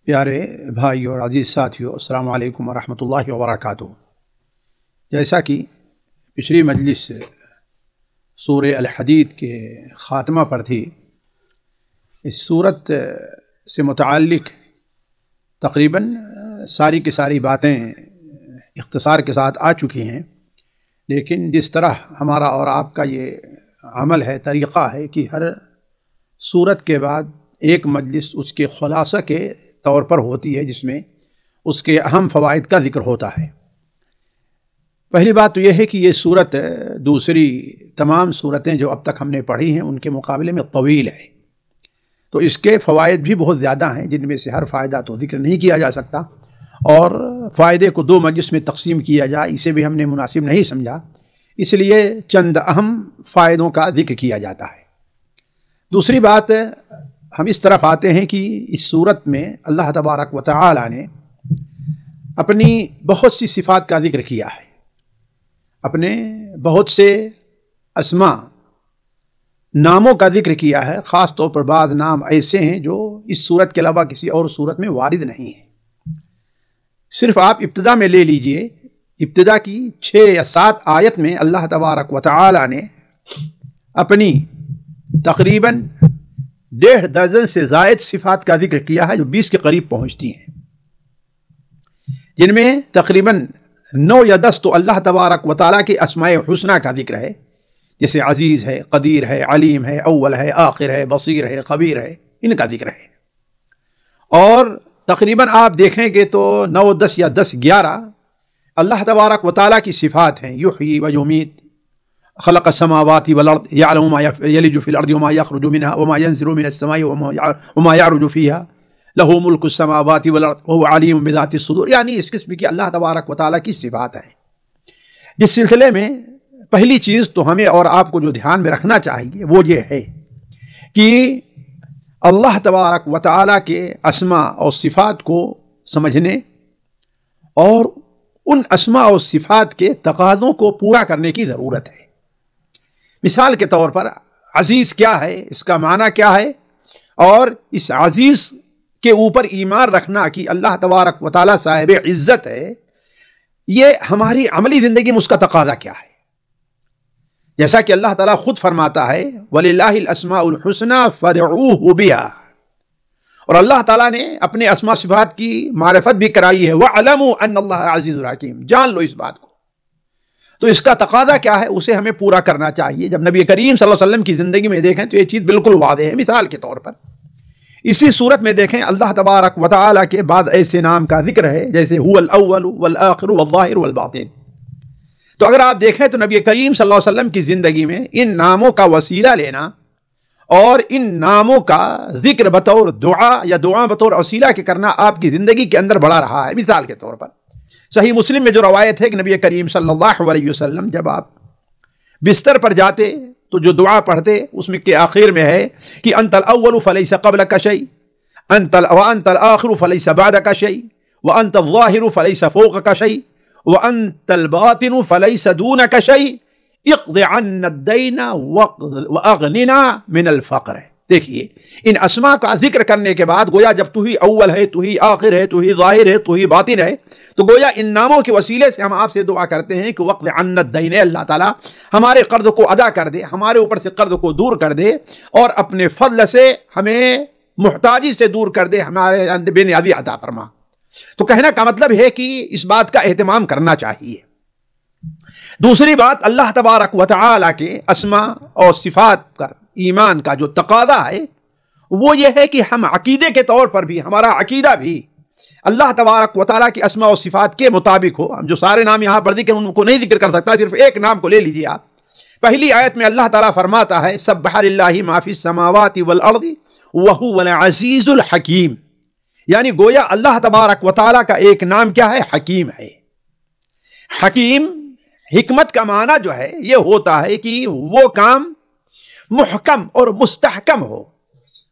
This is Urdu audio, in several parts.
پیارے بھائی اور عزیز ساتھیوں، السلام علیکم ورحمۃ اللہ وبرکاتہ۔ جیسا کہ پچھلی مجلس سورہ الحدید کے خاتمہ پر تھی، اس صورت سے متعلق تقریباً ساری کی ساری باتیں اختصار کے ساتھ آ چکی ہیں، لیکن جس طرح ہمارا اور آپ کا یہ عمل ہے، طریقہ ہے کہ ہر صورت کے بعد ایک مجلس اس کے خلاصہ کے طور پر ہوتی ہے، جس میں اس کے اہم فوائد کا ذکر ہوتا ہے۔ پہلی بات تو یہ ہے کہ یہ صورت دوسری تمام صورتیں جو اب تک ہم نے پڑھی ہیں ان کے مقابلے میں طویل ہے، تو اس کے فوائد بھی بہت زیادہ ہیں، جن میں سے ہر فائدہ تو ذکر نہیں کیا جا سکتا، اور فائدے کو دو مجلس میں تقسیم کیا جائے اسے بھی ہم نے مناسب نہیں سمجھا، اس لیے چند اہم فائدوں کا ذکر کیا جاتا ہے۔ دوسری بات، ہم اس طرف آتے ہیں کہ اس صورت میں اللہ تبارک و تعالی نے اپنی بہت سی صفات کا ذکر کیا ہے، اپنے بہت سے اسماء ناموں کا ذکر کیا ہے، خاص طور پر بعض نام ایسے ہیں جو اس صورت کے علاوہ کسی اور صورت میں وارد نہیں ہیں۔ صرف آپ ابتدا میں لے لیجئے، ابتدا کی 6 یا 7 آیت میں اللہ تبارک و تعالی نے اپنی تقریباً 1.5 درجن سے زائد صفات کا ذکر کیا ہے، جو 20 کے قریب پہنچتی ہیں، جن میں تقریباً 9 یا 10 تو اللہ تبارک و تعالیٰ کے اسماء حسنہ کا ذکر ہے، جیسے عزیز ہے، قدیر ہے، علیم ہے، اول ہے، آخر ہے، بصیر ہے، خبیر ہے، ان کا ذکر ہے۔ اور تقریباً آپ دیکھیں گے تو 9، 10 یا 10، 11 اللہ تبارک و تعالیٰ کی صفات ہیں، یحیی و یمیت، خلق السماوات والارض یعلم ما یلج فی الارض وما یخرج منها وما ينزل من السماء وما يعرج فيها له ملک السماوات والارض وهو علیم بذات الصدور، یعنی اس قسم کی اللہ تبارک و تعالیٰ کی صفات ہیں۔ جس سلسلے میں پہلی چیز تو ہمیں اور آپ کو جو دھیان میں رکھنا چاہیے وہ یہ ہے کہ اللہ تبارک و تعالیٰ کے اسماء اور صفات کو سمجھنے اور ان اسماء اور صفات کے تقاضوں کو پورا کرنے کی ضرورت ہے۔ مثال کے طور پر عزیز کیا ہے، اس کا معنی کیا ہے، اور اس عزیز کے اوپر ایمان رکھنا کہ اللہ تبارک و تعالیٰ صاحب عزت ہے، یہ ہماری عملی زندگی میں اس کا تقاضا کیا ہے۔ جیسا کہ اللہ تعالیٰ خود فرماتا ہے وَلِلَّهِ الْأَسْمَاءُ الْحُسْنَى فَادْعُوهُ بِهَا، اور اللہ تعالیٰ نے اپنے اسماء صفات کی معرفت بھی کرائی ہے، وَاعْلَمُوا أَنَّ اللَّهَ عَزِيزٌ حَكِيمٌ، جان لو اس بات کو۔ تو اس کا تقاضا کیا ہے، اسے ہمیں پورا کرنا چاہیے۔ جب نبی کریم صلی اللہ علیہ وسلم کی زندگی میں دیکھیں تو یہ چیز بالکل واضح ہے۔ مثال کے طور پر اسی صورت میں دیکھیں اللہ تبارک و تعالیٰ کے بعد ایسے نام کا ذکر ہے جیسے هو الاول والآخر والظاہر والباطن، تو اگر آپ دیکھیں تو نبی کریم صلی اللہ علیہ وسلم کی زندگی میں ان ناموں کا وسیلہ لینا اور ان ناموں کا ذکر بطور دعا یا دعا بطور وسیلہ کے کرنا آپ کی زندگی کے اندر بڑھا رہا ہے۔ مثال کے طور پر صحیح مسلم میں جو روایت ہے کہ نبی کریم صلی اللہ علیہ وسلم جب آپ بستر پر جاتے تو جو دعا پڑھتے اس میں کے آخر میں ہے کہ انت الاول فلیس قبلک شیء وانت الآخر فلیس بعدک شیء وانت الظاہر فلیس فوقک شیء وانت الباطن فلیس دونک شیء اقض عنا الدین واغننا من الفقر۔ دیکھیے ان اسماء کا ذکر کرنے کے بعد گویا جب تو ہی اول ہے، تو ہی آخر ہے، تو ہی ظاہر ہے، تو ہی باطن ہے، تو گویا ان ناموں کے وسیلے سے ہم آپ سے دعا کرتے ہیں کہ وقت عنا الدین، اللہ تعالیٰ ہمارے قرض کو ادا کر دے، ہمارے اوپر سے قرض کو دور کر دے، اور اپنے فضل سے ہمیں محتاجی سے دور کر دے، ہمارے بے نیازی عطا فرما۔ تو کہنے کا مطلب ہے کہ اس بات کا اہتمام کرنا چاہیے۔ دوسری بات، اللہ تبارک و تعالیٰ کے اسماء اور صفات پر ایمان کا جو تقاضا ہے وہ یہ ہے کہ ہم عقیدے کے طور پر بھی، ہمارا عقیدہ بھی اللہ تبارک و تعالیٰ کی اسماء و صفات کے مطابق ہو۔ ہم جو سارے نام یہاں پر ذکر ان کو نہیں ذکر کر سکتا، صرف ایک نام کو لے لیجیے آپ۔ پہلی آیت میں اللہ تعالیٰ فرماتا ہے سبح للہ ما فی السماوات والارض وہو العزیز الحکیم، یعنی گویا اللہ تبارک و تعالیٰ کا ایک نام کیا ہے، حکیم ہے۔ حکیم، حکمت کا معنی جو ہے یہ ہوتا ہے کہ وہ کام محکم اور مستحکم ہو،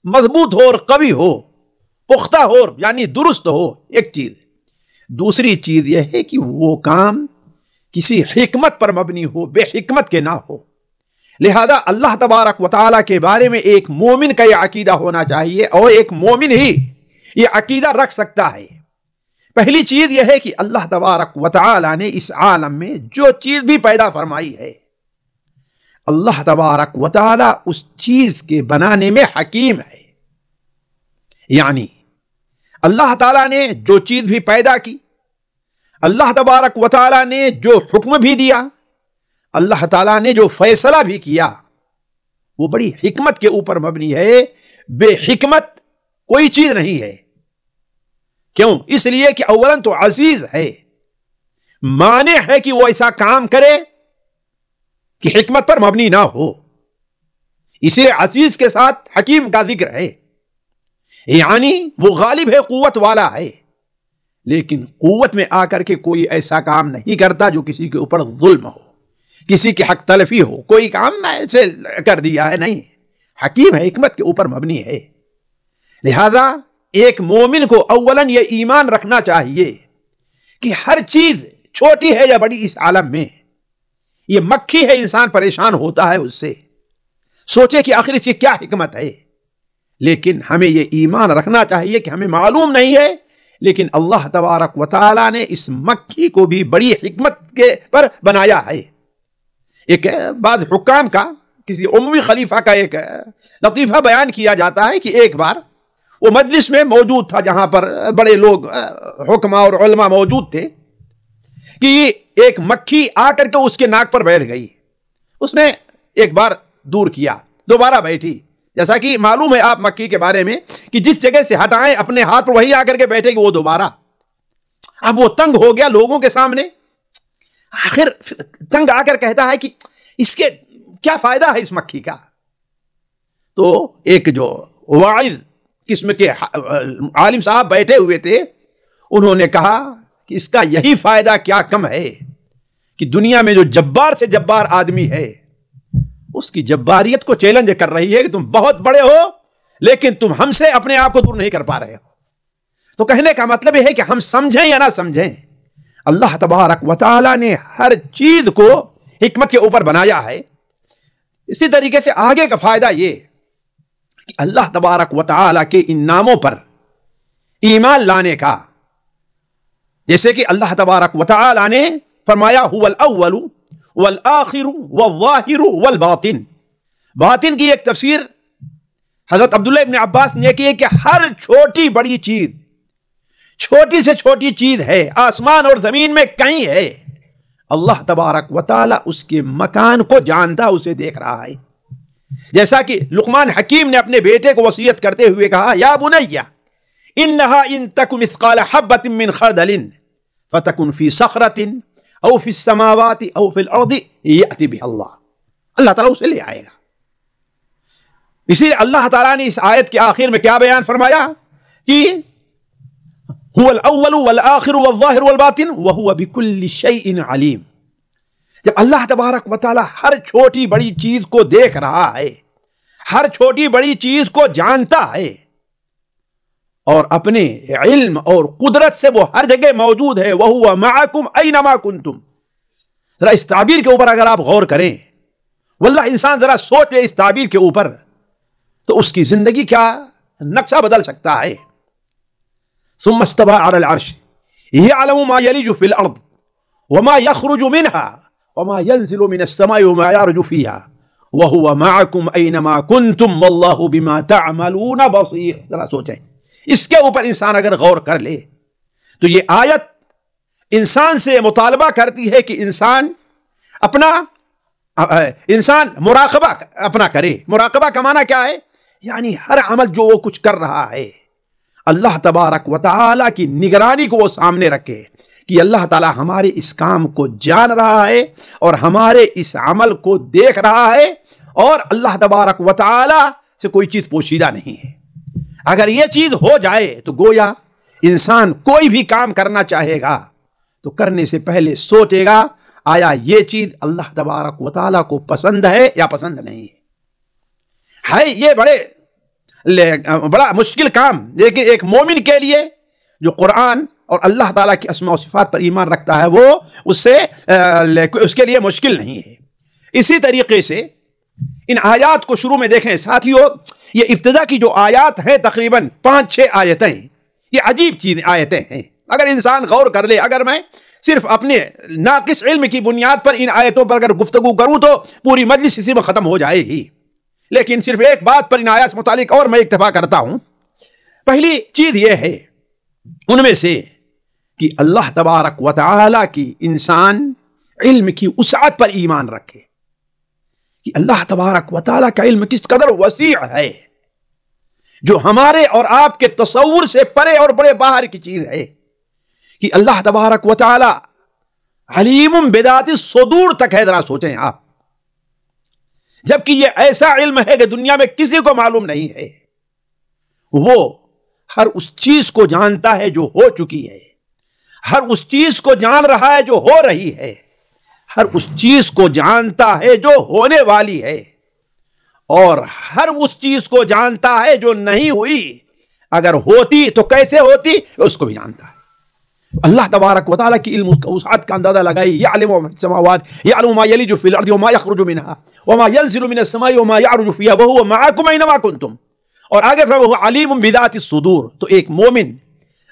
مضبوط ہو اور قوی ہو، پختہ ہو یعنی درست ہو، ایک چیز۔ دوسری چیز یہ ہے کہ وہ کام کسی حکمت پر مبنی ہو، بے حکمت کے نہ ہو۔ لہذا اللہ تبارک و تعالیٰ کے بارے میں ایک مومن کا یہ عقیدہ ہونا چاہیے، اور ایک مومن ہی یہ عقیدہ رکھ سکتا ہے؟ پہلی چیز یہ ہے کہ اللہ تبارک و تعالی نے اس عالم میں جو چیز بھی پیدا فرمائی ہے، اللہ تبارک و تعالی اس چیز کے بنانے میں حکیم ہے۔ یعنی اللہ تعالیٰ نے جو چیز بھی پیدا کی، اللہ تبارک و تعالیٰ نے جو حکم بھی دیا، اللہ تعالیٰ نے جو فیصلہ بھی کیا، وہ بڑی حکمت کے اوپر مبنی ہے۔ بے حکمت کوئی چیز نہیں ہے۔ کیوں؟ اس لیے کہ اولاً تو عزیز ہے، مانع ہے کہ وہ ایسا کام کرے کہ حکمت پر مبنی نہ ہو، اسے عزیز کے ساتھ حکیم کا ذکر ہے۔ یعنی وہ غالب ہے، قوت والا ہے، لیکن قوت میں آ کر کے کوئی ایسا کام نہیں کرتا جو کسی کے اوپر ظلم ہو، کسی کی حق تلفی ہو، کوئی کام ایسے کر دیا ہے، نہیں، حکیم ہے، حکمت کے اوپر مبنی ہے۔ لہذا ایک مومن کو اولاً یہ ایمان رکھنا چاہیے کہ ہر چیز چھوٹی ہے یا بڑی اس عالم میں، یہ مکھی ہے، انسان پریشان ہوتا ہے اس سے، سوچے کہ آخر اس کی کیا حکمت ہے۔ لیکن ہمیں یہ ایمان رکھنا چاہیے کہ ہمیں معلوم نہیں ہے، لیکن اللہ تبارک و تعالی نے اس مکھی کو بھی بڑی حکمت کے پر بنایا ہے۔ ایک بعض حکام کا، کسی اموی خلیفہ کا ایک لطیفہ بیان کیا جاتا ہے کہ ایک بار وہ مجلس میں موجود تھا جہاں پر بڑے لوگ حکما اور علماء موجود تھے، کہ ایک مکھی آ کر کے اس کے ناک پر بیٹھ گئی۔ اس نے ایک بار دور کیا، دوبارہ بیٹھی۔ جیسا کہ معلوم ہے آپ مکھی کے بارے میں کہ جس جگہ سے ہٹائیں اپنے ہاتھ پر وہی آ کر کے بیٹھے گی وہ دوبارہ۔ اب وہ تنگ ہو گیا لوگوں کے سامنے، آخر تنگ آ کر کہتا ہے کہ اس کے کیا فائدہ ہے اس مکھی کا؟ تو ایک جو واعظ قسم کے عالم صاحب بیٹھے ہوئے تھے، انہوں نے کہا کہ اس کا یہی فائدہ کیا کم ہے کہ دنیا میں جو جبار سے جبار آدمی ہے، اس کی جباریت کو چیلنج کر رہی ہے کہ تم بہت بڑے ہو لیکن تم ہم سے اپنے آپ کو دور نہیں کر پا رہے ہو۔ تو کہنے کا مطلب یہ ہے کہ ہم سمجھیں یا نہ سمجھیں، اللہ تبارک و تعالی نے ہر چیز کو حکمت کے اوپر بنایا ہے۔ اسی طریقے سے آگے کا فائدہ یہ کہ اللہ تبارک و تعالی کے ان ناموں پر ایمان لانے کا، جیسے کہ اللہ تبارک و تعالی نے فرمایا هو الاول والآخر والظاہر والباطن۔ باطن کی ایک تفسیر حضرت عبداللہ ابن عباس نے کی ہے کہ ہر چھوٹی بڑی چیز، چھوٹی سے چھوٹی چیز ہے، آسمان اور زمین میں کہیں ہے، اللہ تبارک و تعالی اس کے مکان کو جانتا، اسے دیکھ رہا ہے۔ جیسا کہ لقمان حکیم نے اپنے بیٹے کو وصیت کرتے ہوئے کہا، یا بنی انہا ان تک مثقال حبۃ من خردل فتکن فی صخرۃ او فی السماوات او فی الارض یأتی بها اللہ، اللہ تعالیٰ اسے لے آئے گا۔ اسی لیے اللہ تعالیٰ نے اس آیت کے آخر میں کیا بیان فرمایا کہ هو الاول والآخر والظاہر والباطن وهو بكل شیء علیم۔ جب اللہ تبارک و تعالیٰ ہر چھوٹی بڑی چیز کو دیکھ رہا ہے، ہر چھوٹی بڑی چیز کو جانتا ہے، اور اپنے علم اور قدرت سے وہ ہر جگہ موجود ہے، وَهُوَ مَعَكُمْ أَيْنَمَا كُنْتُمْ۔ ذرا اس تعبیر کے اوپر اگر آپ غور کریں، واللہ انسان ذرا سوچ لے اس تعبیر کے اوپر، تو اس کی زندگی کیا نقشہ بدل سکتا ہے۔ ثم استوى على العرش يعلم ما يلج في الأرض وما يخرج منها وما ينزل من السماء وما يعرج فيها وهو معكم أينما كنتم والله بما تعملون بصير۔ ذرا سوچیں اس کے اوپر انسان اگر غور کر لے تو یہ آیت انسان سے مطالبہ کرتی ہے کہ انسان مراقبہ اپنا کرے۔ مراقبہ کا معنی کیا ہے؟ یعنی ہر عمل جو وہ کچھ کر رہا ہے، اللہ تبارک و تعالی کی نگرانی کو وہ سامنے رکھے کہ اللہ تعالی ہمارے اس کام کو جان رہا ہے اور ہمارے اس عمل کو دیکھ رہا ہے، اور اللہ تبارک و تعالی سے کوئی چیز پوشیدہ نہیں ہے۔ اگر یہ چیز ہو جائے تو گویا انسان کوئی بھی کام کرنا چاہے گا تو کرنے سے پہلے سوچے گا آیا یہ چیز اللہ تبارک و تعالی کو پسند ہے یا پسند نہیں ہے۔ یہ بڑا مشکل کام، لیکن ایک مومن کے لیے جو قرآن اور اللہ تعالیٰ کی اسماء و صفات پر ایمان رکھتا ہے، وہ اس کے لیے مشکل نہیں ہے۔ اسی طریقے سے ان آیات کو شروع میں دیکھیں ساتھیوں، یہ ابتدا کی جو آیات ہیں تقریباً 5-6 آیتیں، یہ عجیب چیز آیتیں ہیں، اگر انسان غور کر لے. اگر میں صرف اپنے ناقص علم کی بنیاد پر ان آیتوں پر اگر گفتگو کروں تو پوری مجلس اسی میں ختم ہو جائے گی، لیکن صرف ایک بات پر ان آیات سے متعلق اور میں اکتفا کرتا ہوں. پہلی چیز یہ ہے ان میں سے کہ اللہ تبارک و تعالی کی انسان علم کی وسعت پر ایمان رکھے کہ اللہ تبارک و تعالی کا علم کس قدر وسیع ہے، جو ہمارے اور آپ کے تصور سے پرے اور بڑے باہر کی چیز ہے. کہ اللہ تبارک و تعالی علیم بذات الصدور تک ہے. ذرا سوچیں آپ، جبکہ یہ ایسا علم ہے کہ دنیا میں کسی کو معلوم نہیں ہے. وہ ہر اس چیز کو جانتا ہے جو ہو چکی ہے، ہر اس چیز کو جان رہا ہے جو ہو رہی ہے، ہر اس چیز کو جانتا ہے جو ہونے والی ہے، اور ہر اس چیز کو جانتا ہے جو نہیں ہوئی. اگر ہوتی تو کیسے ہوتی اس کو بھی جانتا ہے. اللہ تبارک و تعالیٰ کی علم وسعت کا اندازہ لگائی. یعلم السماوات، یعلم ما یلج فی الارض وما یخرج منها وما ينزل من السماء وما يعرج فيها وهو معكم اينما كنتم. اور آگے فرمایا وہ علیم بذات الصدور. تو ایک مومن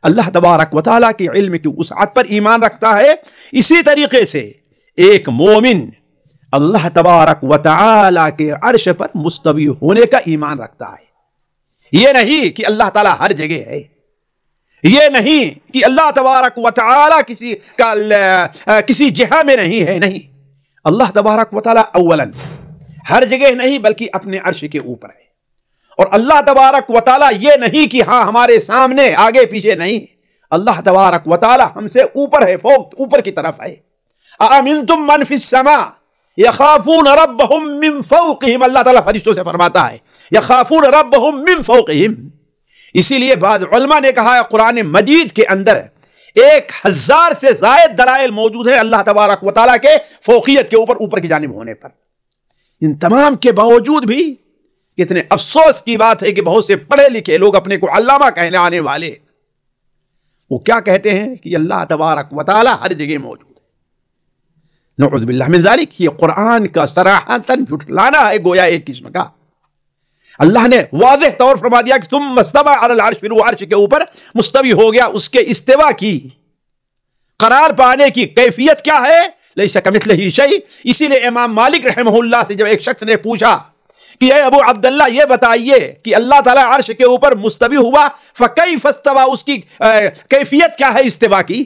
اللہ تبارک و تعالیٰ کی علم کی وسعت پر ایمان رکھتا ہے. اسی طریقے سے ایک مومن اللہ تبارک و تعالیٰ کے عرش پر مستوی ہونے کا ایمان رکھتا ہے. یہ نہیں کہ اللہ تعالیٰ ہر جگہ ہے، یہ نہیں کہ اللہ تبارک و تعالیٰ کسی جہہ میں نہیں ہے. نہیں، اللہ تبارک و تعالیٰ اولاً ہر جگہ نہیں بلکہ اپنے عرش کے اوپر ہے. اور اللہ تبارک و تعالیٰ یہ نہیں کہ ہاں ہمارے سامنے آگے پیچھے نہیں. اللہ تبارک و تعالیٰ ہم سے اوپر ہے، فوق اوپر کی طرف ہے. أَأَمِنْتُمْ مَنْ فِي السَّمَاءِ يَخَافُونَ رَبَّهُمْ مِنْ فَوْقِهِمْ. اللہ تعالیٰ فرشتوں سے فرماتا ہے يَخَافُونَ رَبَّهُمْ مِنْ فَوْقِهِمْ. اسی لیے بعض علماء نے کہا ہے قرآن مجید کے اندر 1000 سے زائد دلائل موجود ہیں اللہ تبارک و تعالیٰ کے فوقیت کے اوپر کی جانب ہونے پر. ان تمام کے باوجود بھی کتنے افسوس کی بات ہے کہ بہت سے پڑھے لکھے لوگ اپنے کو علامہ کہنے آنے والے وہ کیا کہتے ہیں کہ اللہ تبارک و تعالیٰ ہر جگہ موجود ہے. نعوذ باللہ من ذالک. یہ قرآن کا صراحتاً جھٹلانا ہے گویا ایک قسم کا. اللہ نے واضح طور فرما دیا کہ ثم استوى علی العرش، پھر وہ عرش کے اوپر مستوی ہو گیا. اس کے استوا کی قرار پانے کی کیفیت کیا ہے؟ لیس کمثلہ شیء. اسی لیے امام مالک رحمہ اللہ سے جب ایک شخص نے پوچھا کہ اے ابو عبداللہ یہ بتائیے کہ اللہ تعالیٰ عرش کے اوپر مستوی ہوا، فکیف استوى، اس کی کیفیت کیا ہے استوا کی؟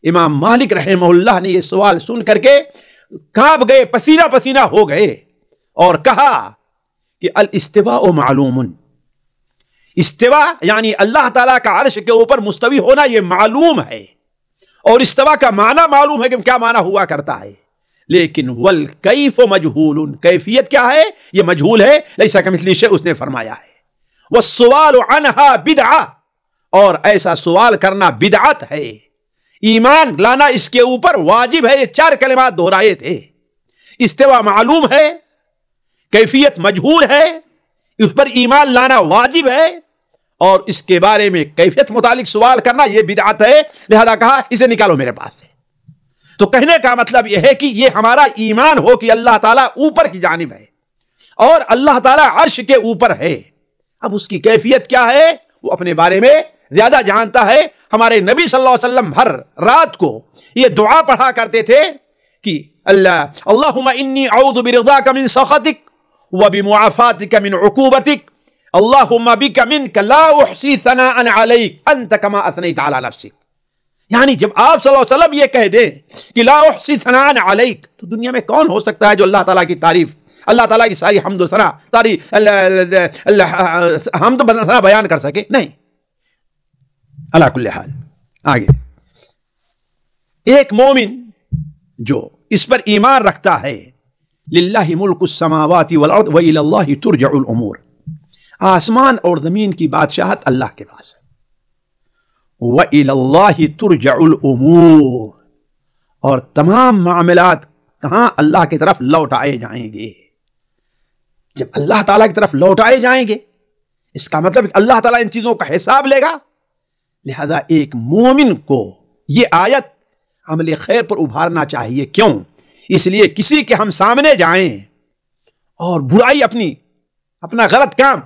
امام مالک رحمہ اللہ نے یہ سوال سن کر کے کانپ گئے، پسینہ پسینہ ہو گئے اور کہا کہ الاستواء معلوم. استوا یعنی اللہ تعالیٰ کا عرش کے اوپر مستوی ہونا یہ معلوم ہے، اور استوا کا معنی معلوم ہے کہ کیا معنی ہوا کرتا ہے، لیکن والکیف مجہول، کیفیت کیا ہے یہ مجہول ہے. لیس کمثلہ شیء اس نے فرمایا ہے. والسؤال عنہا بدعہ، اور ایسا سوال کرنا بدعت ہے. ایمان لانا اس کے اوپر واجب ہے. یہ 4 کلمات دہرائے تھے. استوا معلوم ہے، کیفیت مجہول ہے، اس پر ایمان لانا واجب ہے، اور اس کے بارے میں کیفیت متعلق سوال کرنا یہ بدعت ہے. لہذا کہا اسے نکالو میرے پاس سے. تو کہنے کا مطلب یہ ہے کہ یہ ہمارا ایمان ہو کہ اللہ تعالیٰ اوپر کی جانب ہے اور اللہ تعالیٰ عرش کے اوپر ہے. اب اس کی کیفیت کیا ہے وہ اپنے بارے میں زیادہ جانتا ہے. ہمارے نبی صلی اللہ علیہ وسلم ہر رات کو یہ دعا پڑھا کرتے تھے کہ اللہم انی اعوذ برضاک من سخطک وبمعافاتک من عقوبتک اللہم بک منک لا احصی ثناء علیک انت کما اثنیت علی نفسک. یعنی جب آپ صلی اللہ علیہ وسلم یہ کہہ دیں کہ لا احصی ثناء علیک، تو دنیا میں کون ہو سکتا ہے جو اللہ تعالیٰ کی تعریف، اللہ تعالیٰ کی ساری حمد و ثنا، ساری حمد و ثنا بیان کر سکے؟ نہیں. علی کل حال آگے ایک مومن جو اس پر ایمان رکھتا ہے للہ ملک السماوات والارض وإلی اللہ ترجع الامور، آسمان اور زمین کی بادشاہت اللہ کے پاس ہے. وإلی اللہ ترجع الامور، اور تمام معاملات کہاں؟ اللہ کی طرف لوٹائے جائیں گے. جب اللہ تعالیٰ کی طرف لوٹائے جائیں گے اس کا مطلب اللہ تعالیٰ ان چیزوں کا حساب لے گا. لہذا ایک مومن کو یہ آیت عمل خیر پر ابھارنا چاہیے. کیوں؟ اس لیے کسی کے ہم سامنے جائیں اور برائی اپنا غلط کام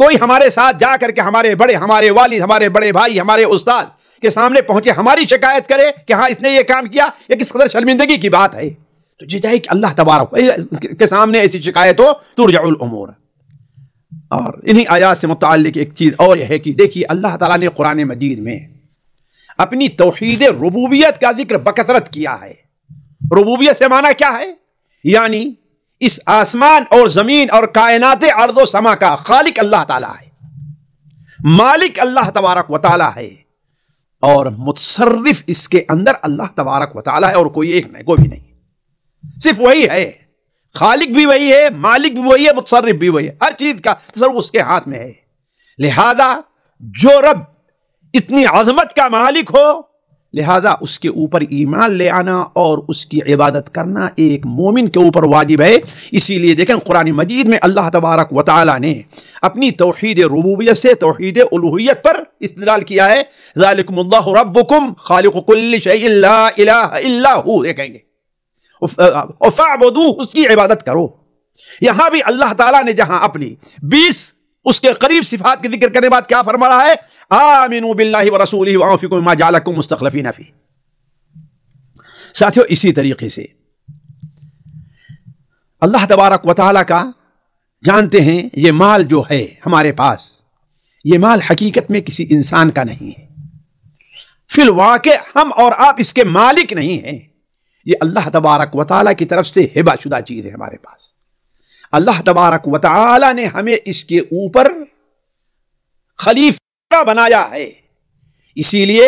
کوئی ہمارے ساتھ جا کر کے ہمارے بڑے، ہمارے والد، ہمارے بڑے بھائی، ہمارے استاد کے سامنے پہنچے، ہماری شکایت کرے کہ ہاں اس نے یہ کام کیا، یہ کس قدر شرمندگی کی بات ہے، تو یہ جائے کہ اللہ تبارک کے سامنے ایسی شکایت ہو، ترجع الامور۔ اور انہی آیات سے متعلق ایک چیز اور یہ ہے کہ دیکھیے اللہ تعالیٰ نے قرآن مجید میں اپنی توحید ربوبیت کا ذکر بکثرت کیا ہے۔ ربوبیت سے معنی کیا ہے؟ یعنی اس آسمان اور زمین اور کائنات ارض و سما کا خالق اللہ تعالیٰ ہے، مالک اللہ تبارک و تعالیٰ ہے، اور متصرف اس کے اندر اللہ تبارک و تعالیٰ ہے، اور کوئی ایک نہیں، کوئی بھی نہیں، صرف وہی ہے۔ خالق بھی وہی ہے، مالک بھی وہی ہے، متصرف بھی وہی ہے، ہر چیز کا تصرف اس کے ہاتھ میں ہے۔ لہذا جو رب اتنی عظمت کا مالک ہو، لہذا اس کے اوپر ایمان لے آنا اور اس کی عبادت کرنا ایک مومن کے اوپر واجب ہے۔ اسی لیے دیکھیں قرآن مجید میں اللہ تبارک و تعالی نے اپنی توحید ربوبیت سے توحید الوہیت پر استدلال کیا ہے۔ ذالکم اللہ ربکم خالق کل شیء لا الہ الا ہو، یہ کہیں گے، فاعبدوہ، اس کی عبادت کرو۔ یہاں بھی اللہ تعالیٰ نے جہاں اپنی 20 اس کے قریب صفات کے ذکر کرنے بعد کیا فرما رہا ہے؟ آمنوا باللہ ورسولہ وانفقوا مما جعلکم مستخلفین فیہ۔ ساتھیو اسی طریقے سے اللہ تبارک و تعالیٰ کا جانتے ہیں یہ مال جو ہے ہمارے پاس، یہ مال حقیقت میں کسی انسان کا نہیں ہے، فی الواقع ہم اور آپ اس کے مالک نہیں ہیں، یہ اللہ تبارک و تعالیٰ کی طرف سے ہبہ شدہ چیز ہے ہمارے پاس۔ اللہ تبارک و تعالیٰ نے ہمیں اس کے اوپر خلیفہ بنایا ہے، اسی لیے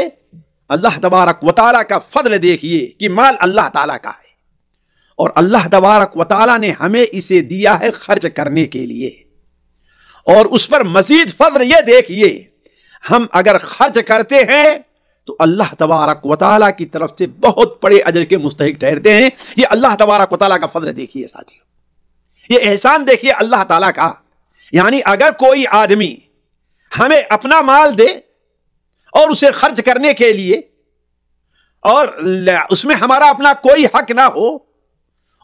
اللہ تبارک و تعالیٰ کا فضل دیکھیے کہ مال اللہ تعالیٰ کا ہے، اور اللہ تبارک و تعالیٰ نے ہمیں اسے دیا ہے خرچ کرنے کے لیے، اور اس پر مزید فضل یہ دیکھیے ہم اگر خرچ کرتے ہیں تو اللہ تبارک و تعالیٰ کی طرف سے بہت بڑے اجر کے مستحق ٹھہرتے ہیں۔ یہ اللہ تبارک و تعالیٰ کا فضل دیکھیے ساتھیو، یہ احسان دیکھیے اللہ تعالیٰ کا۔ یعنی اگر کوئی آدمی ہمیں اپنا مال دے اور اسے خرچ کرنے کے لیے، اور اس میں ہمارا اپنا کوئی حق نہ ہو،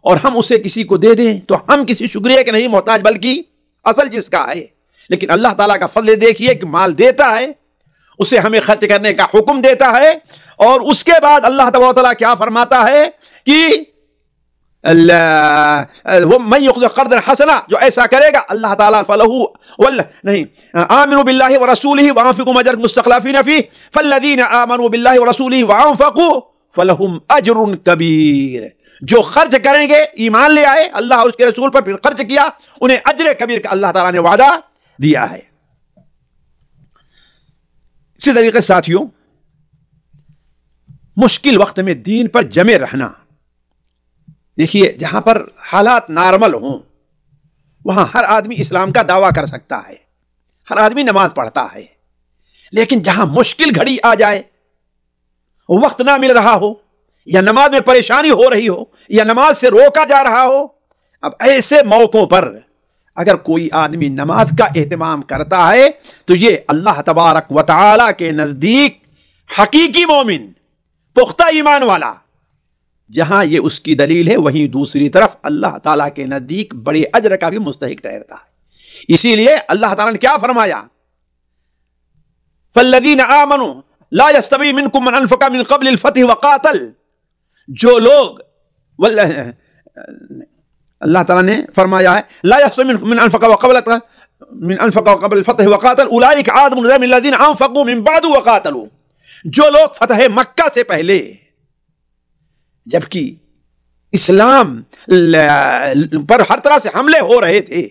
اور ہم اسے کسی کو دے دیں تو ہم کسی شکریہ کے نہیں محتاج، بلکہ اصل جس کا ہے۔ لیکن اللہ تعالیٰ کا فضل دیکھیے کہ مال دیتا ہے، اسے ہمیں خرچ کرنے کا حکم دیتا ہے، اور اس کے بعد اللہ تبارک و تعالیٰ کیا فرماتا ہے کہ من یقرض قرضا حسنا، جو ایسا کرے گا اللہ تعالیٰ آمنوا باللہ ورسولہ وانفقوا مما جعلکم مستخلفین فیہ فالذین آمنوا باللہ ورسولہ وانفقوا فلہم اجر کبیر، جو خرچ کریں گے، ایمان لے آئے اللہ اور اس کے رسول پر، پھر خرچ کیا، انہیں اجر کبیر کا اللہ تعالیٰ نے وعدہ دیا ہے۔ اسی طریقے ساتھیوں مشکل وقت میں دین پر جمے رہنا، دیکھیے جہاں پر حالات نارمل ہوں وہاں ہر آدمی اسلام کا دعویٰ کر سکتا ہے، ہر آدمی نماز پڑھتا ہے، لیکن جہاں مشکل گھڑی آ جائے، وقت نہ مل رہا ہو، یا نماز میں پریشانی ہو رہی ہو، یا نماز سے روکا جا رہا ہو، اب ایسے موقعوں پر اگر کوئی آدمی نماز کا اہتمام کرتا ہے تو یہ اللہ تبارک و تعالیٰ کے نزدیک حقیقی مومن، پختہ ایمان والا، جہاں یہ اس کی دلیل ہے، وہیں دوسری طرف اللہ تعالیٰ کے نزدیک بڑے اجر کا بھی مستحق ٹھہرتا ہے۔ اسی لیے اللہ تعالیٰ نے کیا فرمایا؟ فالذین آمنوا لا يستوی منکم من انفق من قبل الفتح وقاتل، جو لوگ اللہ تعالیٰ نے فرمایا ہے لا يستوی منکم من انفق قبل الفتح وقاتل اولئک عادل من الذین انفقوا من بعد وقاتلوا، جو لوگ فتح مکہ سے پہلے، جبکہ اسلام پر ہر طرح سے حملے ہو رہے تھے،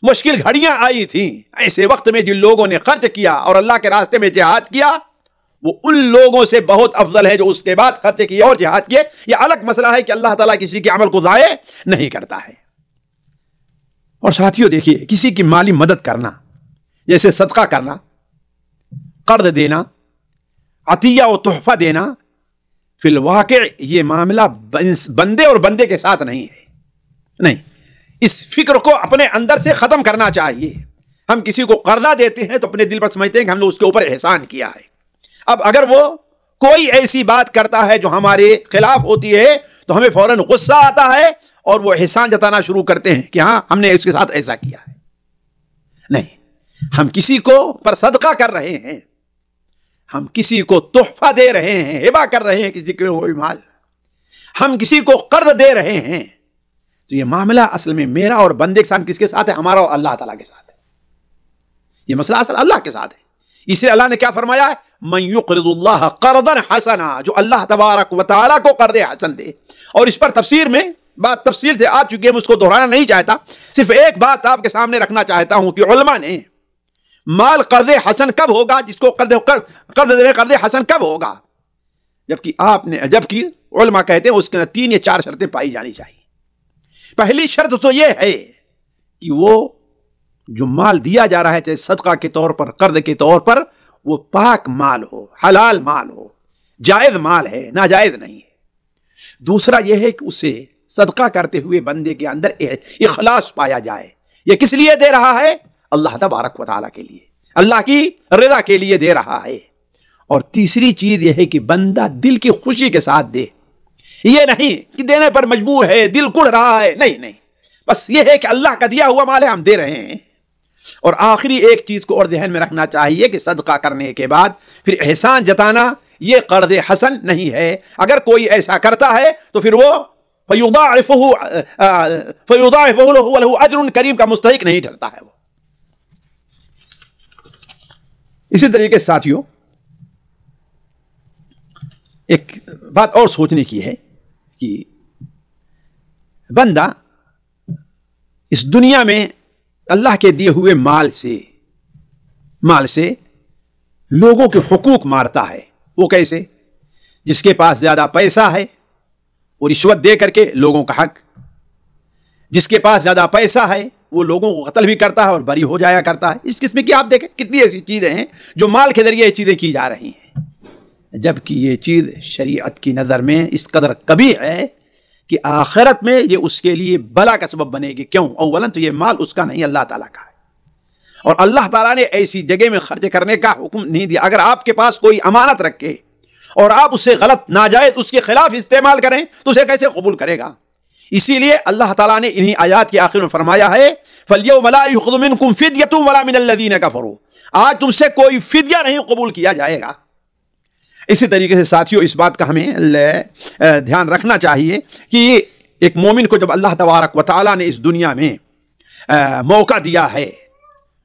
مشکل گھڑیاں آئی تھیں، ایسے وقت میں جن لوگوں نے خرچ کیا اور اللہ کے راستے میں جہاد کیا، وہ ان لوگوں سے بہت افضل ہے جو اس کے بعد خرچ کیے اور جہاد کیے۔ یہ الگ مسئلہ ہے کہ اللہ تعالیٰ کسی کے عمل کو ضائع نہیں کرتا ہے۔ اور ساتھیوں دیکھیے کسی کی مالی مدد کرنا، جیسے صدقہ کرنا، قرض دینا، عطیہ و تحفہ دینا، فی الواقع یہ معاملہ بندے اور بندے کے ساتھ نہیں ہے، نہیں، اس فکر کو اپنے اندر سے ختم کرنا چاہیے۔ ہم کسی کو قرضہ دیتے ہیں تو اپنے دل پر سمجھتے ہیں کہ ہم نے اس کے اوپر احسان کیا ہے۔ اب اگر وہ کوئی ایسی بات کرتا ہے جو ہمارے خلاف ہوتی ہے تو ہمیں فوراً غصہ آتا ہے اور وہ احسان جتانا شروع کرتے ہیں کہ ہاں ہم نے اس کے ساتھ ایسا کیا ہے۔ نہیں، ہم کسی کو پر صدقہ کر رہے ہیں، ہم کسی کو تحفہ دے رہے ہیں، ہبہ کر رہے ہیں کسی کو کوئی مال، ہم کسی کو قرض دے رہے ہیں، تو یہ معاملہ اصل میں میرا اور بندے کے ساتھ کس کے ساتھ ہے؟ ہمارا اور اللہ تعالیٰ کے ساتھ ہے۔ یہ مسئلہ اصل اللہ کے ساتھ ہے۔ اس لیے اللہ نے کیا فرمایا ہے؟ من یقرض اللہ قرضا حسنا، جو اللہ تبارک و تعالیٰ کو قرض حسن دے۔ اور اس پر تفسیر میں بات تفصیل سے آ چکی ہے، میں اس کو دہرانا نہیں چاہتا، صرف ایک بات آپ کے سامنے رکھنا چاہتا ہوں کہ علماء نے مال قرض حسن کب ہوگا، جس کو قرض دے قرض حسن کب ہوگا، جبکہ علماء کہتے ہیں اس کے 3 یا 4 شرطیں پائی جانی چاہیے۔ پہلی شرط تو یہ ہے کہ وہ جو مال دیا جا رہا ہے چاہے صدقہ کے طور پر، قرض کے طور پر، وہ پاک مال ہو، حلال مال ہو، جائز مال ہے، ناجائز نہیں ہے۔ دوسرا یہ ہے کہ اسے صدقہ کرتے ہوئے بندے کے اندر اخلاص پایا جائے، یہ کس لیے دے رہا ہے؟ اللہ تبارک و تعالیٰ کے لیے، اللہ کی رضا کے لیے دے رہا ہے۔ اور تیسری چیز یہ ہے کہ بندہ دل کی خوشی کے ساتھ دے، یہ نہیں کہ دینے پر مجبور ہے، دل کڑ رہا ہے، نہیں، بس یہ ہے کہ اللہ کا دیا ہوا مال ہے، ہم دے رہے ہیں۔ اور آخری ایک چیز کو اور ذہن میں رکھنا چاہیے کہ صدقہ کرنے کے بعد پھر احسان جتانا یہ قرض حسن نہیں ہے۔ اگر کوئی ایسا کرتا ہے تو پھر وہ فَيُضَاعِفُهُ لَهُ وَلَهُ أَجْرٌ کریم کا مستحق نہیں ٹھہرتا ہے وہ۔ اسی طریقے سے ساتھیوں ایک بات اور سوچنے کی ہے کہ بندہ اس دنیا میں اللہ کے دیے ہوئے مال سے لوگوں کے حقوق مارتا ہے۔ وہ کیسے؟ جس کے پاس زیادہ پیسہ ہے وہ رشوت دے کر کے لوگوں کا حق، جس کے پاس زیادہ پیسہ ہے وہ لوگوں کو قتل بھی کرتا ہے اور بری ہو جایا کرتا ہے۔ اس قسم کی آپ دیکھیں کتنی ایسی چیزیں ہیں جو مال کے ذریعے یہ چیزیں کی جا رہی ہیں، جبکہ یہ چیز شریعت کی نظر میں اس قدر کبیح ہے کہ آخرت میں یہ اس کے لیے بلا کا سبب بنے گی۔ کیوں؟ اولاً تو یہ مال اس کا نہیں، اللہ تعالیٰ کا ہے، اور اللہ تعالیٰ نے ایسی جگہ میں خرچ کرنے کا حکم نہیں دیا۔ اگر آپ کے پاس کوئی امانت رکھے اور آپ اسے غلط ناجائز اس کے خلاف استعمال کریں تو اسے کیسے قبول کرے گا؟ اسی لیے اللہ تعالیٰ نے انہی آیات کے آخر میں فرمایا ہے فَالْيَوْمَ لَا يُؤْخَذُ مِنْكُمْ فِدْيَةٌ وَلَا مِنَ الَّذِينَ كَفَرُوا، آج تم سے کوئی فدیہ نہیں قبول کیا جائے گا۔ اسی طریقے سے ساتھیوں اس بات کا ہمیں دھیان رکھنا چاہیے کہ ایک مومن کو جب اللہ تبارک و تعالیٰ نے اس دنیا میں موقع دیا ہے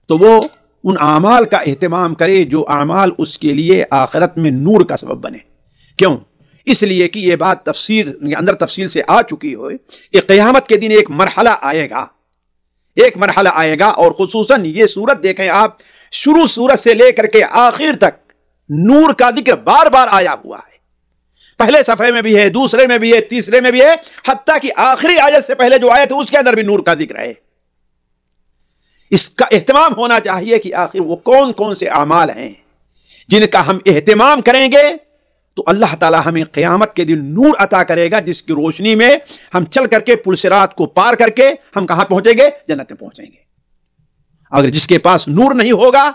تو وہ ان اعمال کا اہتمام کرے جو اعمال اس کے لیے آخرت میں نور کا سبب بنے۔ کیوں؟ اس لیے کہ یہ بات تفصیل سے آ چکی ہو کہ قیامت کے دن ایک مرحلہ آئے گا اور خصوصاً یہ صورت دیکھیں آپ، شروع صورت سے لے کر کے آخر تک نور کا ذکر بار بار آیا ہوا ہے۔ پہلے صفحے میں بھی ہے، دوسرے میں بھی ہے، تیسرے میں بھی ہے، حتیٰ کہ آخری آیت سے پہلے جو آیت ہے اس کے اندر بھی نور کا ذکر ہے۔ اس کا اہتمام ہونا چاہیے کہ آخر وہ کون کون سے اعمال ہیں جن کا ہم اہتمام کریں گے تو اللہ تعالیٰ ہمیں قیامت کے دن نور عطا کرے گا، جس کی روشنی میں ہم چل کر کے پل صراط کو پار کر کے ہم کہاں پہنچیں گے؟ جنت میں پہنچیں گے۔ اگر جس کے پاس نور نہیں ہوگا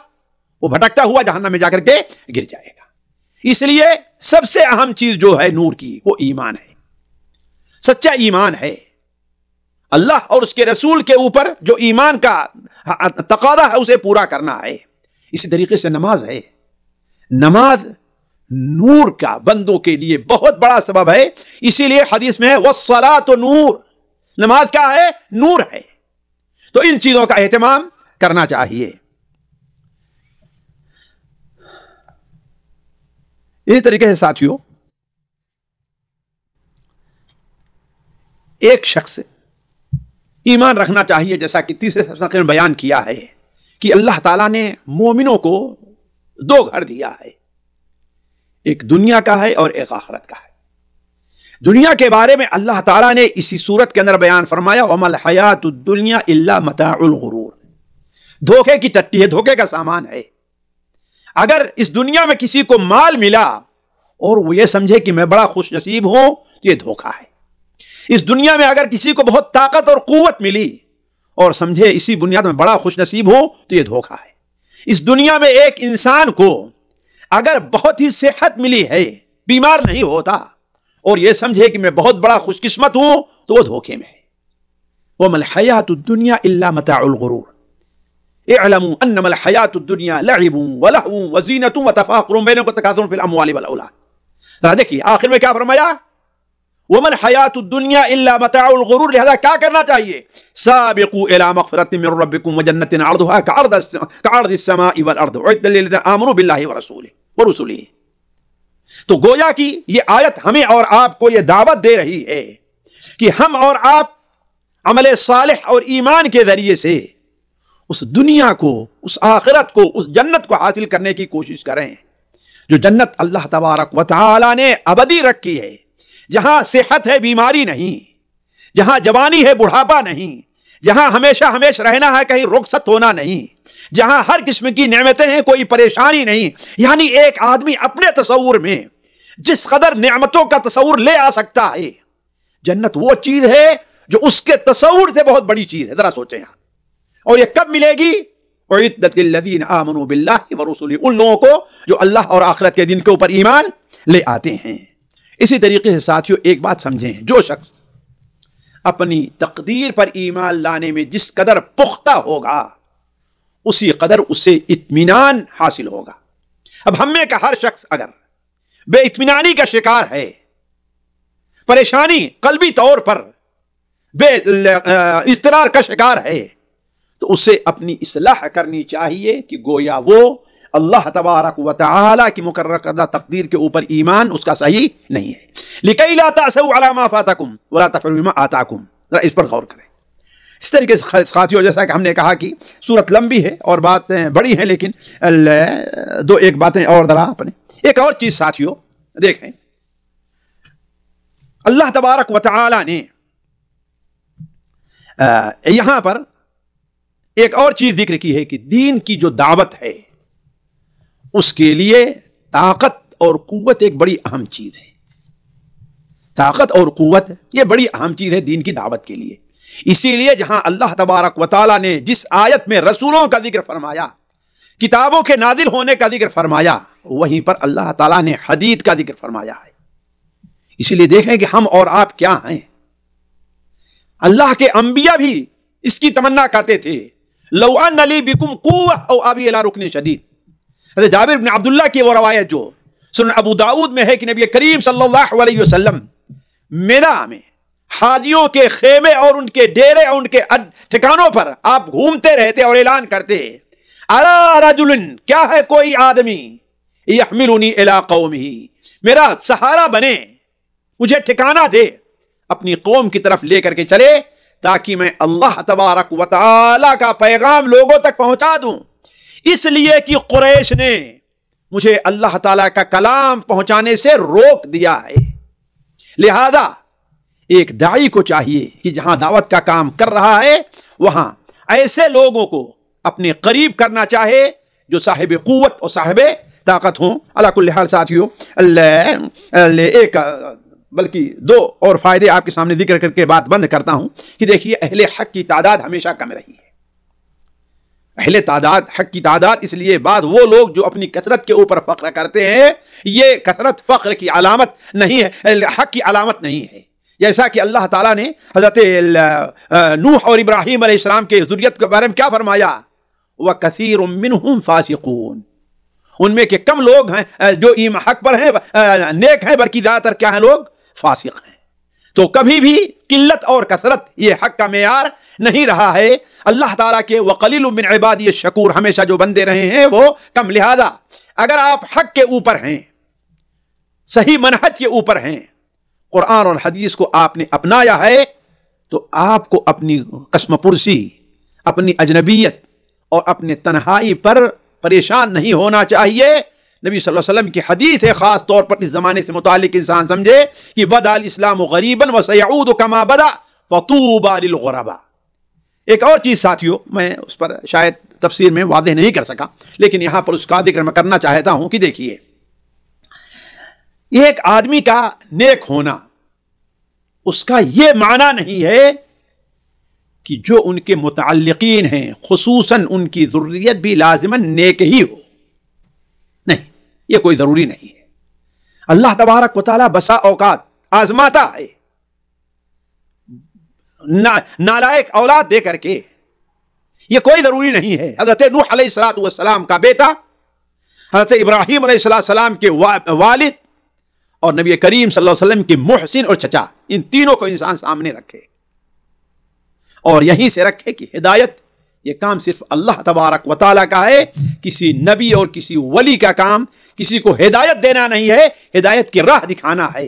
وہ بھٹکتا ہوا جہنم میں جا کر کے گر جائے گا۔ اس لیے سب سے اہم چیز جو ہے نور کی وہ ایمان ہے، سچا ایمان ہے۔ اللہ اور اس کے رسول کے اوپر جو ایمان کا تقاضا ہے اسے پورا کرنا ہے۔ اسی طریقے سے نماز ہے، نماز نور کا بندوں کے لیے بہت بڑا سبب ہے۔ اسی لیے حدیث میں ہے وَالصَّلَاةُ نور، نماز کیا ہے؟ نور ہے۔ تو ان چیزوں کا اہتمام کرنا چاہیے۔ اسی طریقے سے ساتھیوں ایک شخص ایمان رکھنا چاہیے، جیسا کہ تیسرے سبق میں بیان کیا ہے کہ اللہ تعالیٰ نے مومنوں کو 2 گھر دیا ہے، ایک دنیا کا ہے اور ایک آخرت کا ہے۔ دنیا کے بارے میں اللہ تعالیٰ نے اسی صورت کے اندر بیان فرمایا وَمَا الْحَيَاةُ الدُّنْيَا إِلَّا مَتَاعُ الْغُرُورِ، دھوکے کی ٹٹی ہے، دھوکے کا سامان ہے۔ اگر اس دنیا میں کسی کو مال ملا اور وہ یہ سمجھے کہ میں بڑا خوش نصیب ہوں تو یہ دھوکہ ہے۔ اس دنیا میں اگر کسی کو بہت طاقت اور قوت ملی اور سمجھے اسی بنیاد میں بڑا خوش نصیب ہو تو یہ دھوکہ ہے۔ اس دنیا میں ایک انسان کو اگر بہت ہی صحت ملی ہے، بیمار نہیں ہوتا اور یہ سمجھے کہ میں بہت بڑا خوش قسمت ہوں تو وہ دھوکے میں ہے۔ وَمَا الْحَيَاةُ الدُّنْيَا إِلَّا مَتَاعُ الْغُرُورِ، اعلموا انما الحیات الدنیا لعب ولہو وزینۃ وتفاخر بینکم وتکاثر فی الاموال والاولاد. ذرا دیکھیے آخر میں کیا فرمایا؟ وما الحیات الدنیا الا متاع الغرور. لہذا کیا کرنا چاہیے؟ سابقوا الی مغفرۃ من ربکم وجنۃ عرضها كعرض السماء والارض اعدت للذین آمنوا باللہ ورسلہ. تو گویا کہ یہ آیت ہمیں اور آپ کو یہ دعوت دے رہی ہے کہ ہم اور آپ عمل صالح اور ایمان کے ذریعے سے اس دنیا کو، اس آخرت کو، اس جنت کو حاصل کرنے کی کوشش کریں، جو جنت اللہ تبارک و تعالی نے ابدی رکھی ہے، جہاں صحت ہے، بیماری نہیں، جہاں جوانی ہے، بڑھاپا نہیں، جہاں ہمیشہ رہنا ہے، کہیں رخصت ہونا نہیں، جہاں ہر قسم کی نعمتیں ہیں، کوئی پریشانی نہیں. یعنی ایک آدمی اپنے تصور میں جس قدر نعمتوں کا تصور لے آ سکتا ہے، جنت وہ چیز ہے جو اس کے تصور سے بہت بڑی چیز ہے. ذرا سوچیں آپ. اور یہ کب ملے گی؟ اعدت للذین آمنوا باللہ ورسلہ، ان لوگوں کو جو اللہ اور آخرت کے دن کے اوپر ایمان لے آتے ہیں. اسی طریقے سے ساتھیوں ایک بات سمجھیں، جو شخص اپنی تقدیر پر ایمان لانے میں جس قدر پختہ ہوگا اسی قدر اسے اطمینان حاصل ہوگا. اب ہم میں کا ہر شخص اگر بے اطمینانی کا شکار ہے، پریشانی قلبی طور پر بے اضطرار کا شکار ہے، تو اسے اپنی اصلاح کرنی چاہیے کہ گویا وہ اللہ تبارک و تعالی کی مقرر کردہ تقدیر کے اوپر ایمان اس کا صحیح نہیں ہے. لِكَيْ لَا تَأْسَوْا عَلَى مَا فَاتَكُمْ وَلَا تَفْرَحُوا بِمَا آتَاكُمْ. ذرا اس پر غور کریں. اس طریقے سے ساتھیوں جیسا کہ ہم نے کہا کہ سورت لمبی ہے اور باتیں بڑی ہیں، لیکن دو ایک باتیں اور ذرا اپنے ایک اور چیز ساتھیوں دیکھیں. اللہ تبارک و تعالی نے یہاں پر ایک اور چیز ذکر کی ہے کہ دین کی جو دعوت ہے اس کے لیے طاقت اور قوت ایک بڑی اہم چیز ہے. طاقت اور قوت یہ بڑی اہم چیز ہے دین کی دعوت کے لیے. اسی لیے جہاں اللہ تبارک و تعالیٰ نے جس آیت میں رسولوں کا ذکر فرمایا، کتابوں کے نازل ہونے کا ذکر فرمایا، وہیں پر اللہ تعالیٰ نے حدید کا ذکر فرمایا ہے. اسی لیے دیکھیں کہ ہم اور آپ کیا ہیں. اللہ کے انبیاء بھی اس کی تمنا کرتے تھے، لو ان لی بکم قوہ او ابی الی رکن شدید. حضرت جابر بن عبداللہ کی وہ روایت جو سنن ابو داؤد میں ہے کہ نبی کریم صلی اللہ علیہ وسلم مینا میں حاجیوں کے خیمے اور ان کے ڈیرے اور ان کے ٹھکانوں پر آپ گھومتے رہتے اور اعلان کرتے، الا رجل، کیا ہے کوئی آدمی، یحملنی الی قومہ، میرا سہارا بنے، مجھے ٹھکانہ دے، اپنی قوم کی طرف لے کر کے چلے تاکہ میں اللہ تبارک و تعالی کا پیغام لوگوں تک پہنچا دوں. اس لیے کہ قریش نے مجھے اللہ تعالیٰ کا کلام پہنچانے سے روک دیا ہے. لہذا ایک داعی کو چاہیے کہ جہاں دعوت کا کام کر رہا ہے وہاں ایسے لوگوں کو اپنے قریب کرنا چاہے جو صاحب قوت اور صاحب طاقت ہوں. علی کل حال ساتھیوں ایک بلکہ دو اور فائدے آپ کے سامنے ذکر کر کے بات بند کرتا ہوں کہ دیکھیے اہل حق کی تعداد ہمیشہ کم رہی ہے. اہل تعداد حق کی تعداد اس لیے بعد وہ لوگ جو اپنی کثرت کے اوپر فخر کرتے ہیں، یہ کثرت فخر کی علامت نہیں ہے، حق کی علامت نہیں ہے. جیسا کہ اللہ تعالیٰ نے حضرت نوح اور ابراہیم علیہ السلام کے ذریت کے بارے میں کیا فرمایا، وَكَثِيرٌ مِّنْهُمْ فَاسِقُونَ. ان میں کہ کم لوگ ہیں جو حق پر ہیں، نیک ہیں، بلکہ زیادہ تر کیا ہیں، لوگ فاسق ہیں. تو کبھی بھی قلت اور کثرت یہ حق کا معیار نہیں رہا ہے. اللہ تعالیٰ کے وَقَلِيلٌ مِّنْ عِبَادِيَ الشَّكُورُ ہمیشہ جو بندے رہے ہیں وہ کم. لہذا اگر آپ حق کے اوپر ہیں، صحیح منہج کے اوپر ہیں، قرآن اور حدیث کو آپ نے اپنایا ہے، تو آپ کو اپنی قسم پرسی، اپنی اجنبیت اور اپنے تنہائی پر پریشان نہیں ہونا چاہیے. نبی صلی اللہ علیہ وسلم کی حدیث ہے، خاص طور پر اس زمانے سے متعلق انسان سمجھے کہ بدا الاسلام غریبا وسیعود کما بدا فطوبى للغرباء. ایک اور چیز ساتھیوں میں اس پر شاید تفسیر میں واضح نہیں کر سکا، لیکن یہاں پر اس کا ذکر میں کرنا چاہتا ہوں کہ دیکھیے ایک آدمی کا نیک ہونا اس کا یہ معنی نہیں ہے کہ جو ان کے متعلقین ہیں خصوصاً ان کی ذریت بھی لازماً نیک ہی ہو. نہیں، یہ کوئی ضروری نہیں ہے. اللہ تبارک و تعالیٰ بسا اوقات آزماتا ہے نالائق اولاد دے کر کے، یہ کوئی ضروری نہیں ہے. حضرت نوح علیہ السلام کا بیٹا، حضرت ابراہیم علیہ السلام کے والد، اور نبی کریم صلی اللہ علیہ وسلم کے محسن اور چچا، ان تینوں کو انسان سامنے رکھے اور یہیں سے رکھے کہ ہدایت یہ کام صرف اللہ تبارک و تعالیٰ کا ہے. کسی نبی اور کسی ولی کا کام کسی کو ہدایت دینا نہیں ہے، ہدایت کی راہ دکھانا ہے،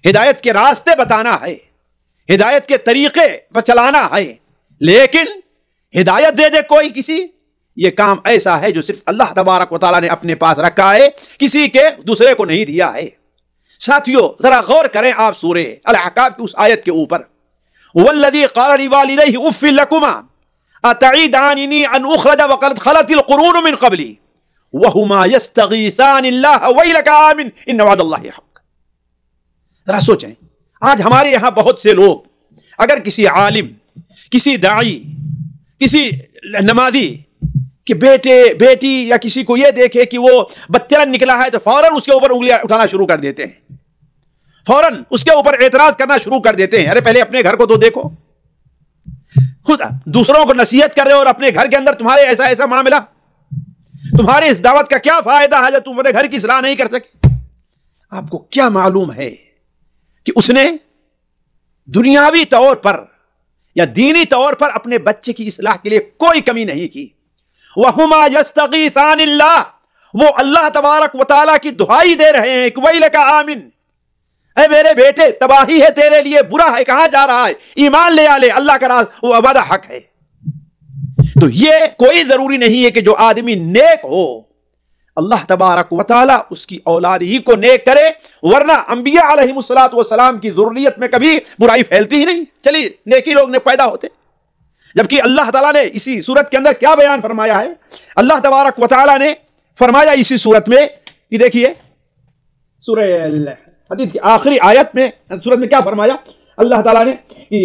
ہدایت کے راستے بتانا ہے، ہدایت کے طریقے پر چلانا ہے. لیکن ہدایت دے دے کوئی کسی، یہ کام ایسا ہے جو صرف اللہ تبارک و تعالیٰ نے اپنے پاس رکھا ہے، کسی کے دوسرے کو نہیں دیا ہے. ساتھیو ذرا غور کریں آپ سورہ الاحقاف کی اس آیت کے اوپر، والذی قال لوالدیہ اف لکما اتعیداننی ان اخرج وقد خلت القرون من قبلی وہما یستغیثان اللہ ویلک آمن ان وعد اللہ حق. ذرا سوچیں، آج ہمارے یہاں بہت سے لوگ اگر کسی عالم، کسی داعی، کسی نمازی کہ بیٹے بیٹی یا کسی کو یہ دیکھے کہ وہ بچرن نکلا ہے تو فوراً اس کے اوپر انگلیاں اٹھانا شروع کر دیتے ہیں، فوراً اس کے اوپر اعتراض کرنا شروع کر دیتے ہیں. ارے پہلے اپنے گھر کو تو دیکھو، خود دوسروں کو نصیحت کر رہے ہو اور اپنے گھر کے اندر تمہارے ایسا ایسا معاملہ، تمہارے اس دعوت کا کیا فائدہ ہے جب تم اپنے گھر کی اصلاح نہیں کر سکے؟ آپ کو کیا معلوم ہے کہ اس نے دنیاوی طور پر یا دینی طور پر اپنے بچے کی اصلاح کے لیے کوئی کمی نہیں کی. وَهُمَا يَسْتَغِيثَانِ اللَّهِ، وہ اللہ تبارک و تعالیٰ کی دعائی دے رہے ہیں کہ وَيْلَكَ آمِن، اے میرے بیٹے تباہی ہے تیرے لیے، برا ہے، کہاں جا رہا ہے، ایمان لے آ لے، اللہ کا راز وہ وعدہ حق ہے. تو یہ کوئی ضروری نہیں ہے کہ جو آدمی نیک ہو اللہ تبارک و تعالیٰ اس کی اولاد ہی کو نیک کرے، ورنہ انبیاء علیہ السلام کی ذریت میں کبھی برائی پھیلتی ہی نہیں. چلیے نیکی لوگ نے پیدا ہوتے، جبکہ اللہ تعالیٰ نے اسی صورت کے اندر کیا بیان فرمایا ہے؟ اللہ تبارک و تعالیٰ نے فرمایا اسی صورت میں کہ دیکھیے سورہ حدید کی آخری آیت میں، صورت میں کیا فرمایا اللہ تعالیٰ نے کہ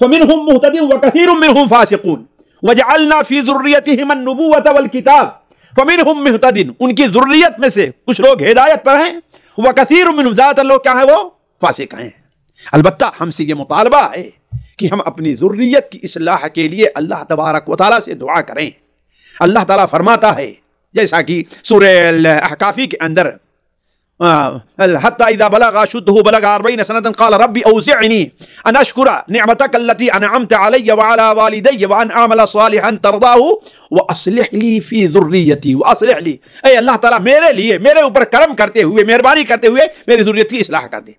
فَمِنْهُمْ مُهْتَدٍ وَكَثِيرٌ مِّنْهُمْ فَاسِقُونَ وَجَعَلْنَا فِي ذُرِّيَّتِهِمْ النُّبُوَّةَ وَالْكِتَابَ. فَمِنْهُمْ مُهْتَدٍ، ان کی ذریت میں سے کچھ لوگ ہدایت پر ہیں، وَكَثِيرٌ مِّنْهُمْ، زیادہ تر لوگ کیا ہیں، وہ فاسق ہیں. البتہ ہم سے یہ مطالبہ ہے کہ ہم اپنی ذریت کی اصلاح کے لیے اللہ تبارک و تعالیٰ سے دعا کریں. اللہ تعالیٰ فرماتا ہے جیسا کہ سورہ الاحقاف کے اندر حتی اذا بلغ اشدہ بلغ 40 سنة قال ربی اوزعنی ان اشکر نعمتک التي انعمت علی وعلى والدی وان اعمل صالحا ترضاه واصلح لی فی ذریتی. واصلح لی، اے اللہ تعالیٰ میرے لیے، میرے اوپر کرم کرتے ہوئے، مہربانی کرتے ہوئے میری ذریت کی اصلاح کر دے.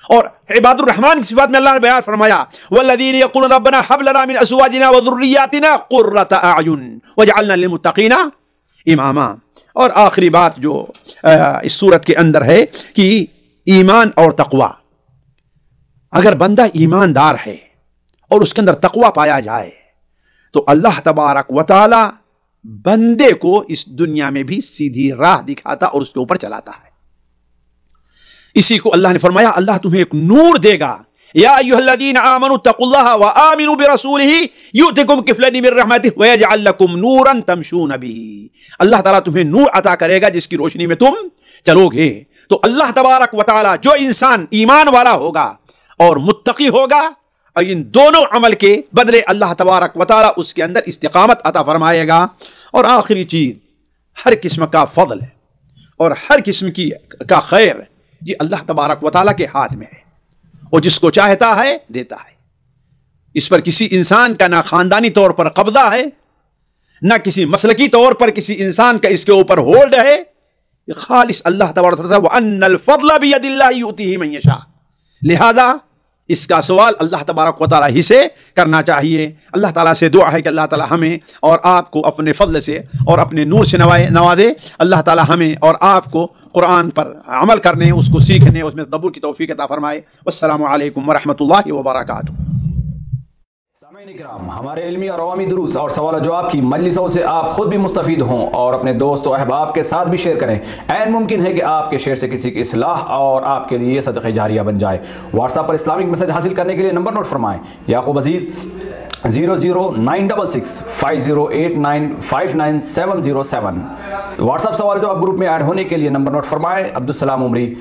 اور عباد الرحمن کی صفات میں اللہ نے بیان فرمایا والذین یقولون ربنا هب لنا من ازواجنا وذریاتنا قرۃ اعین واجعلنا للمتقین اماما. اور آخری بات جو اس صورت کے اندر ہے کہ ایمان اور تقوی، اگر بندہ ایماندار ہے اور اس کے اندر تقوی پایا جائے تو اللہ تبارک و تعالی بندے کو اس دنیا میں بھی سیدھی راہ دکھاتا اور اس کے اوپر چلاتا ہے. اسی کو اللہ نے فرمایا اللہ تمہیں ایک نور دے گا. یا ایھا الذین آمنوا اتقوا اللہ وآمنوا برسولہ یؤتکم کفلین من رحمتہ ویجعل لکم نورا تمشون بہ. اللہ تعالیٰ تمہیں نور عطا کرے گا جس کی روشنی میں تم چلو گے. تو اللہ تبارک و تعالیٰ جو انسان ایمان والا ہوگا اور متقی ہوگا، اور ان دونوں عمل کے بدلے اللہ تبارک و تعالیٰ اس کے اندر استقامت عطا فرمائے گا. اور آخری چیز، ہر قسم کا فضل اور ہر قسم کا خیر یہ اللہ تبارک و تعالیٰ کے ہاتھ میں ہے، وہ جس کو چاہتا ہے دیتا ہے. اس پر کسی انسان کا نہ خاندانی طور پر قبضہ ہے، نہ کسی مسلکی طور پر کسی انسان کا اس کے اوپر ہولڈ ہے. یہ خالص اللہ تبارک و تعالیٰ وَأَنَّ الْفَضْلَ بِيَدِ اللَّهِ يُؤْتِيهِ مَن يَشَاءُ. لہذا اس کا سوال اللہ تبارک و تعالیٰ ہی سے کرنا چاہیے. اللہ تعالیٰ سے دعا ہے کہ اللہ تعالیٰ ہمیں اور آپ کو اپنے فضل سے اور اپنے نور سے نوازے. اللہ تعالیٰ ہمیں اور آپ کو قرآن پر عمل کرنے، اس کو سیکھنے، اس میں تدبر کی توفیق عطا فرمائے. والسلام علیکم ورحمۃ اللہ وبرکاتہ. سامعین کرام، ہمارے علمی اور عوامی دروس اور سوال و جواب کی مجلسوں سے آپ خود بھی مستفید ہوں اور اپنے دوست و احباب کے ساتھ بھی شیئر کریں. عین ممکن ہے کہ آپ کے شیئر سے کسی کی اصلاح اور آپ کے لیے صدقہ جاریہ بن جائے. واٹس ایپ پر اسلامک میسج حاصل کرنے کے لیے نمبر نوٹ فرمائیں: یعقوب عزیز 00966 5089 59 707. واٹس ایپ سوال جواب گروپ میں ایڈ ہونے کے لیے نمبر نوٹ فرمائیں: عبدالسلام عمری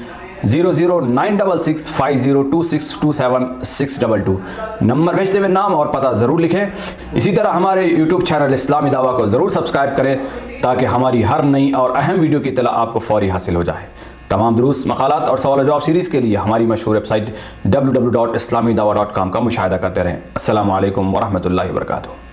00966502627 نمبر بھیجتے ہوئے نام اور پتہ ضرور لکھیں۔ اسی طرح ہمارے یوٹیوب چینل اسلامی دعویٰ کو ضرور سبسکرائب کریں تاکہ ہماری ہر نئی اور اہم ویڈیو کی اطلاع آپ کو فوری حاصل ہو جائے۔ تمام دروس، مقالات اور سوال و جواب سیریز کے لیے ہماری مشہور ویب سائٹ www.islamidawah.com کا مشاہدہ کرتے رہیں۔ السلام علیکم ورحمۃ اللہ وبرکاتہ۔